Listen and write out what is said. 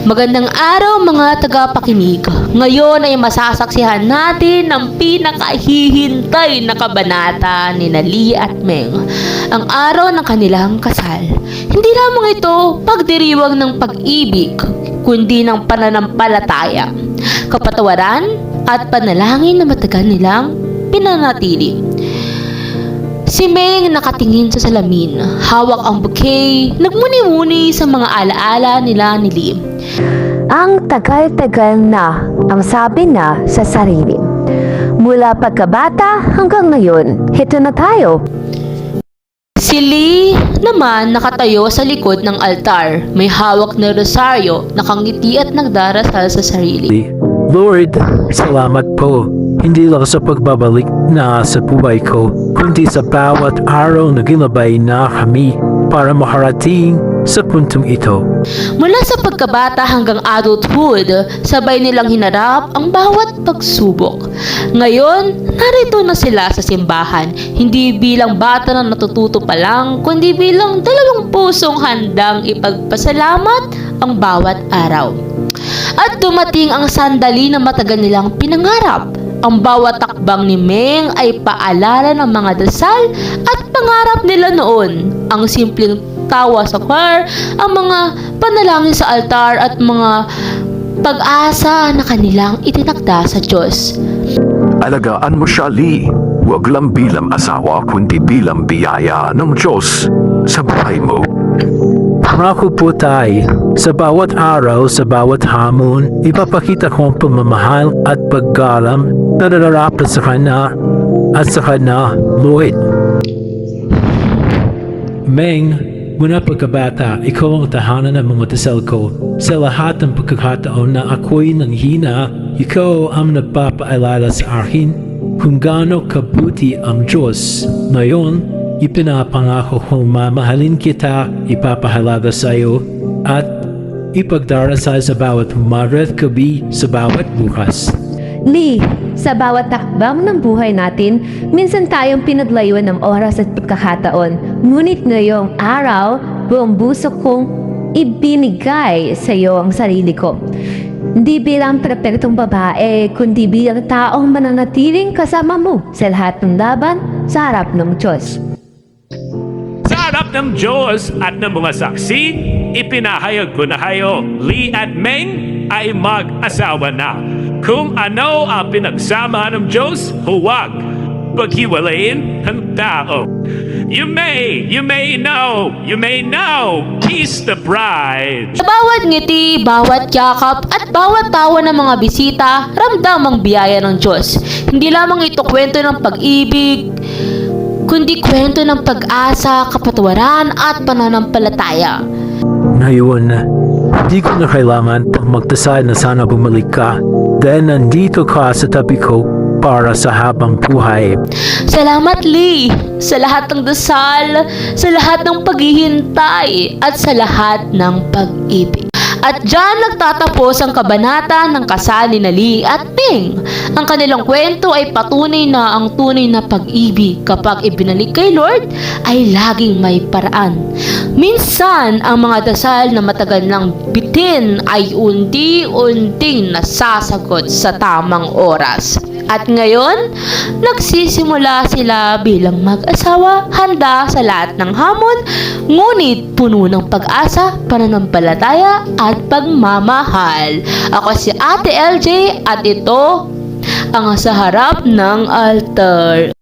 Magandang araw mga tagapakinig. Ngayon ay masasaksihan natin ang pinakahihintay na kabanata ni Lee at Meng, ang araw ng kanilang kasal. Hindi lamang ito pagdiriwang ng pag-ibig, kundi ng pananampalataya, kapatawaran at panalangin na matagal nilang pinanatili. Si Meng nakatingin sa salamin, hawak ang bouquet, nagmuni-muni sa mga alaala nila ni Lee. Ang tagal-tagal na ang sabi na sa sarili. Mula pagkabata hanggang ngayon, heto na tayo. Si Lee naman nakatayo sa likod ng altar, may hawak na rosaryo, nakangiti at nagdarasal sa sarili. Lord, salamat po. Hindi lang sa pagbabalik na sa buhay ko, kundi sa bawat araw na ginabay na kami para makarating sa puntong ito. Mula sa pagkabata hanggang adulthood, sabay nilang hinarap ang bawat pagsubok. Ngayon, narito na sila sa simbahan, hindi bilang bata na natututo pa lang, kundi bilang dalawang pusong handang ipagpasalamat ang bawat araw. At dumating ang sandali na matagal nilang pinangarap. Ang bawat takbang ni Meng ay paalala ng mga dasal at pangarap nila noon. Ang simpleng tawa sa choir, ang mga panalangin sa altar at mga pag-asa na kanilang itinakda sa Diyos. Alagaan mo siya, Lee. Huwag lang bilang asawa, kundi bilang biyaya ng Diyos sa buhay mo. Pangako po tay, sa bawat araw, sa bawat hamon, ipapakita ko ang pagmamahal at paggalang na nararapat sa Kanya at sa Kanya, Lord. Meng, mula pagkabata, ikaw ang tahanan ng mga dasal ko. Sa lahat ng pagkakataon na ako'y nanghina, ikaw ang nagpapaalala sa akin kung gaano kabuti ang Diyos. Ngayon, ipinapangako kong mamahalin kita, ipapahalaga sa iyo, at ipagdarasal sa bawat umaga at gabi sa bawat bukas. Lee, sa bawat takbang ng buhay natin, minsan tayong pinaglayuan ng oras at pagkakataon. Ngunit ngayong araw, buong puso kong ibinigay sa iyo ang sarili ko. Hindi bilang perpektong babae, kundi bilang taong mananatiling kasama mo sa lahat ng laban sa harap ng Diyos. Sa harap ng Diyos at ng mga saksi, ipinahayag ko na kayo, Lee at Meng ay mag-asawa na. Kung ano ang pinagsama ng Diyos, huwag paghiwalayin ng tao. You may know, kiss the bride. Sa bawat ngiti, bawat yakap at bawat tawa ng mga bisita, ramdam ang biyaya ng Diyos. Hindi lamang ito kwento ng pag-ibig, kundi kwento ng pag-asa, kapatawaran at pananampalataya. Ngayon, di ko na kailangan pang magdasal na sana bumalik ka dahil nandito ka sa tabi ko para sa habang buhay. Salamat Lee, sa lahat ng dasal, sa lahat ng paghihintay, at sa lahat ng pag-ibig. At dyan nagtatapos ang kabanata ng kasal ni Lee at Meng. Ang kanilang kwento ay patunay na ang tunay na pag-ibig kapag ibinalik kay Lord ay laging may paraan. Minsan, ang mga dasal na matagal nang bitin ay unti-unting nasasagot sa tamang oras. At ngayon, nagsisimula sila bilang mag-asawa, handa sa lahat ng hamon, ngunit puno ng pag-asa, pananampalataya at pagmamahal. Ako si Ate LJ at ito ang sa harap ng altar.